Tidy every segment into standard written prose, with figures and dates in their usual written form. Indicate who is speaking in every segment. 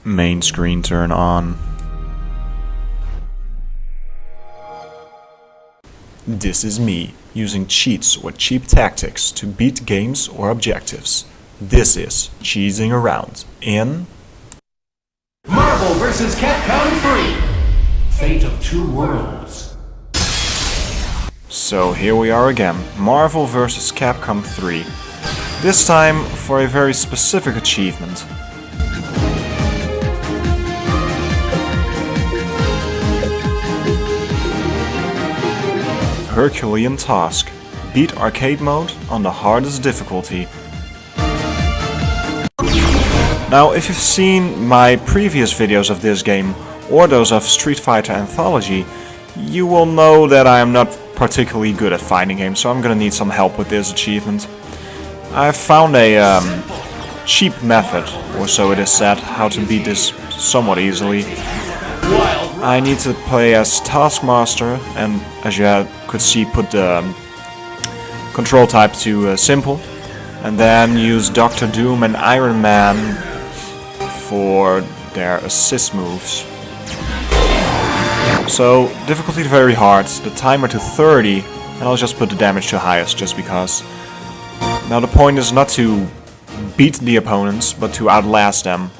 Speaker 1: Main screen turn on. This is me, using cheats or cheap tactics to beat games or objectives. This is cheesing around in
Speaker 2: Marvel vs. Capcom 3! Fate of Two Worlds.
Speaker 1: So here we are again, Marvel vs. Capcom 3. This time for a very specific achievement. Herculean Task. Beat arcade mode on the hardest difficulty. Now, if you've seen my previous videos of this game, or those of Street Fighter Anthology, you will know that I am not particularly good at fighting games, so I'm gonna need some help with this achievement. I've found a cheap method, or so it is said, how to beat this somewhat easily. I need to play as Taskmaster, and as you could see, put the control type to simple, and then use Dr. Doom and Iron Man for their assist moves. So, difficulty very hard, the timer to 30, and I'll just put the damage to highest just because. Now the point is not to beat the opponents, but to outlast them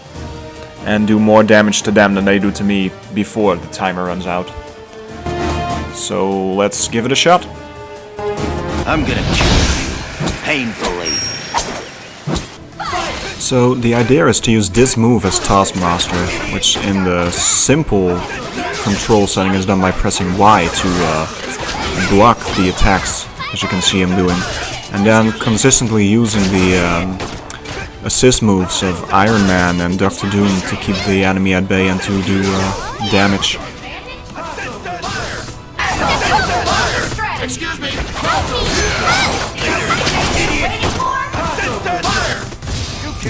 Speaker 1: and do more damage to them than they do to me before the timer runs out. So let's give it a shot.
Speaker 3: I'm gonna kill you painfully.
Speaker 1: So the idea is to use this move as Taskmaster, which in the simple control setting is done by pressing Y to block the attacks, as you can see him doing, and then consistently using the assist moves of Iron Man and Dr. Doom to keep the enemy at bay and to do damage.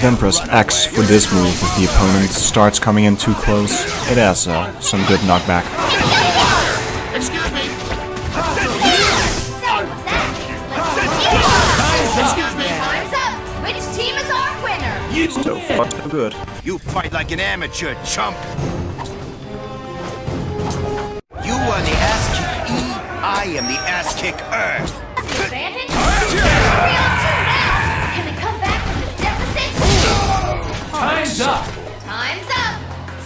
Speaker 1: Then press X for this move if the opponent starts coming in too close. It has some good knockback. So far, so good.
Speaker 3: You fight like an amateur, chump. You are the ass kick E, I am the ass kicker.
Speaker 4: Advantage? Can they come back from this deficit?
Speaker 2: Time's up!
Speaker 4: Time's up!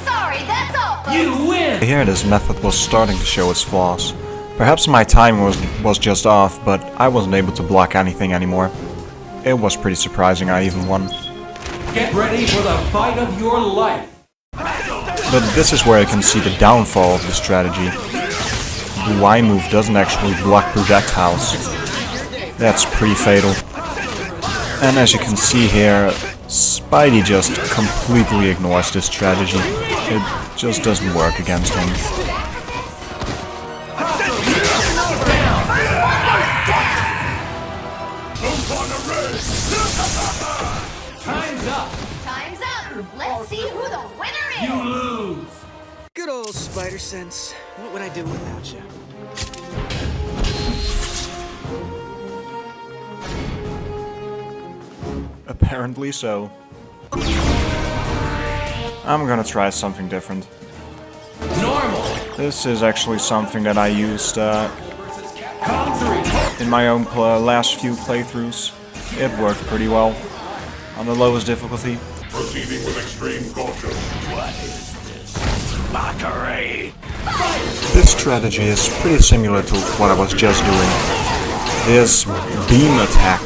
Speaker 4: Sorry, that's all, folks.
Speaker 2: You win!
Speaker 1: Here this method was starting to show its flaws. Perhaps my timing was just off, but I wasn't able to block anything anymore. It was pretty surprising I even won.
Speaker 2: Get ready for the fight of your life!
Speaker 1: But this is where I can see the downfall of the strategy. The Y move doesn't actually block projectiles. That's pretty fatal. And as you can see here, Spidey just completely ignores this strategy. It just doesn't work against him.
Speaker 2: Time's up!
Speaker 4: Time's up! Let's see who the winner is!
Speaker 2: You lose!
Speaker 5: Good old spider sense. What would I do without you?
Speaker 1: Apparently so. I'm gonna try something different.
Speaker 2: Normal!
Speaker 1: This is actually something that I used in my own last few playthroughs. It worked pretty well on the lowest difficulty.
Speaker 6: Proceeding with extreme caution.
Speaker 3: What is this? Mockery!
Speaker 1: This strategy is pretty similar to what I was just doing. This beam attack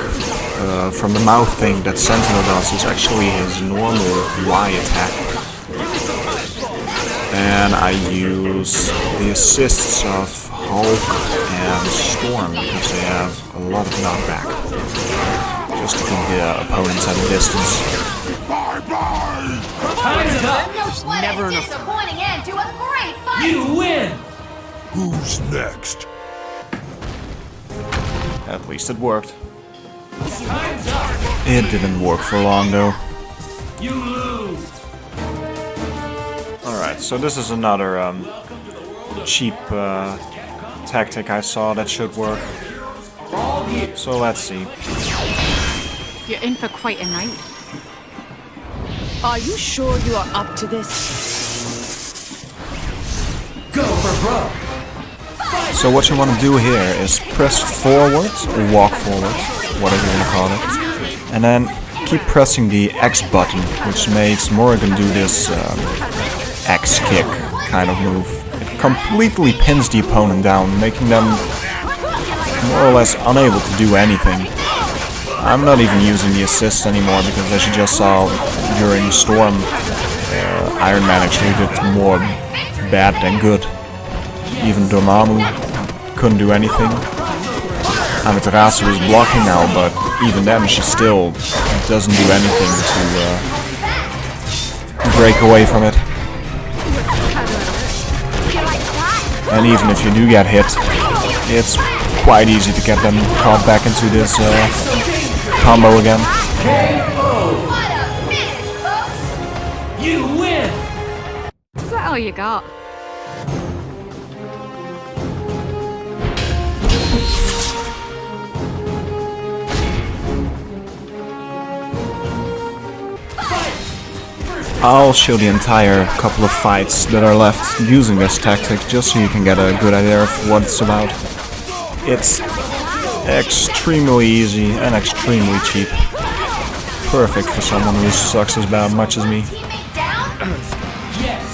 Speaker 1: from the mouth thing that Sentinel does is actually his normal Y attack. And I use the assists of Hulk and Storm because they have a lot of knockback. Just to keep the opponents at a distance.
Speaker 2: Time's up!
Speaker 4: What
Speaker 5: never
Speaker 4: a
Speaker 5: enough
Speaker 4: disappointing end to a great fight!
Speaker 2: You win!
Speaker 6: Who's next?
Speaker 1: At least it worked.
Speaker 2: Time's up!
Speaker 1: It didn't work for long though.
Speaker 2: You lose!
Speaker 1: Alright, so this is another cheap tactic I saw that should work. So let's see.
Speaker 7: You're in for quite a night. Are you sure you are up to this?
Speaker 2: Go for broke.
Speaker 1: So what you want to do here is press forward, or walk forward, whatever you want to call it, and then keep pressing the X button, which makes Morrigan do this X kick kind of move. It completely pins the opponent down, making them more or less unable to do anything. I'm not even using the assist anymore because, as you just saw during Storm, Iron Man actually did more bad than good. Even Dormammu couldn't do anything. Amaterasu is blocking now, but even then she still doesn't do anything to break away from it. And even if you do get hit, it's quite easy to get them caught back into this combo again.
Speaker 4: What a finish, folks!
Speaker 2: You win.
Speaker 7: Is that all you got?
Speaker 1: I'll show the entire couple of fights that are left using this tactic, just so you can get a good idea of what it's about. It's extremely easy and extremely cheap. Perfect for someone who sucks as much as me.
Speaker 4: Teammate down.
Speaker 2: Yes.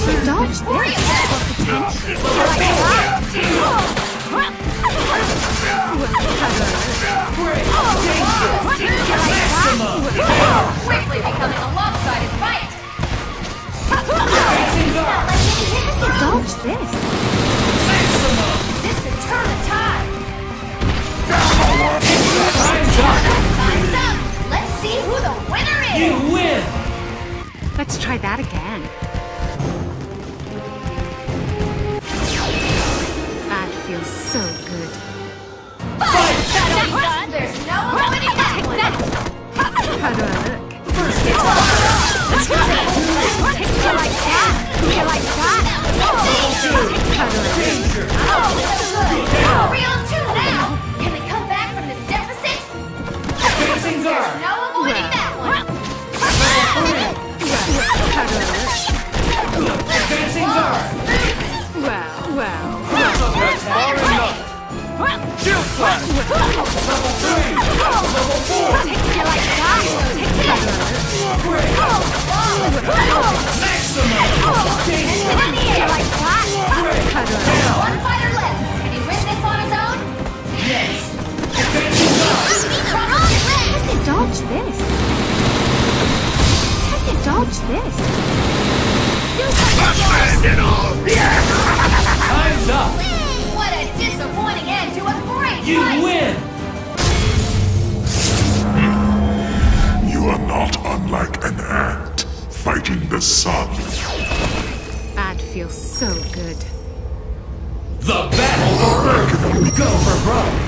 Speaker 4: Hit
Speaker 7: Dodge
Speaker 4: quickly becoming a lopsided fight.
Speaker 7: Dodge this.
Speaker 4: This could turn the tide. Time's up. Let's see who the winner is.
Speaker 2: You win.
Speaker 7: Let's try that again. That feels so good.
Speaker 4: There's no winning that one.
Speaker 7: How do I look?
Speaker 4: Real two now. Can they come back from this deficit?
Speaker 2: Facing
Speaker 4: There's
Speaker 2: guard.
Speaker 4: no avoiding that one.
Speaker 2: Facing guard.
Speaker 7: Well.
Speaker 2: Shield slash. Level 3. Level 4.
Speaker 4: One fighter left. Can he win this on his own?
Speaker 2: Yes.
Speaker 7: How do you dodge this? How do you dodge this?
Speaker 2: Time's up.
Speaker 4: What a disappointing end to a great
Speaker 2: You
Speaker 4: fight.
Speaker 2: win.
Speaker 6: You are not unlike an ant fighting the sun.
Speaker 7: That feels so good.
Speaker 2: The battle for Earth. Go for broke.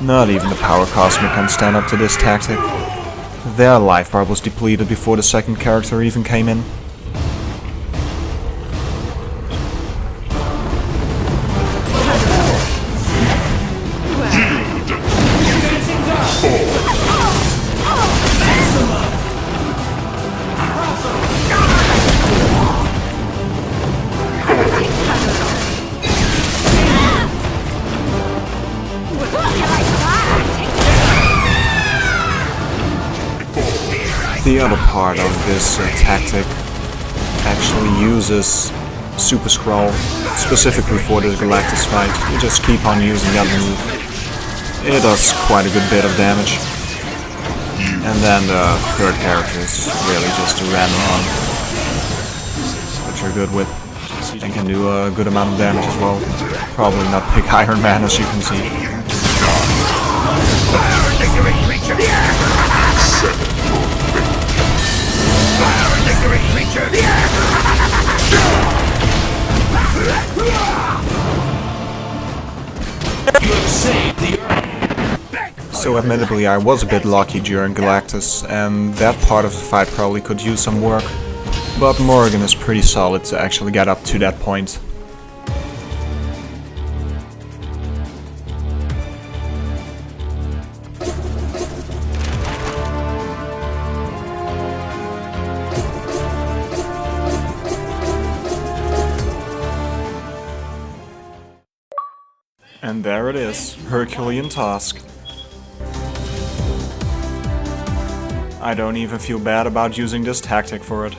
Speaker 1: Not even the Power Cosmic can stand up to this tactic. Their life bar was depleted before the second character even came in. The other part of this tactic actually uses Super Scroll, specifically for the Galactus fight. You just keep on using that move. It does quite a good bit of damage. And then the third character is really just a random one, which you're good with, and can do a good amount of damage as well. Probably not pick Iron Man, as you can see.
Speaker 3: victory, creature!
Speaker 2: You have saved the Earth.
Speaker 1: So admittedly I was a bit lucky during Galactus, and that part of the fight probably could use some work. But Morrigan is pretty solid to actually get up to that point. And there it is, Herculean Task. I don't even feel bad about using this tactic for it.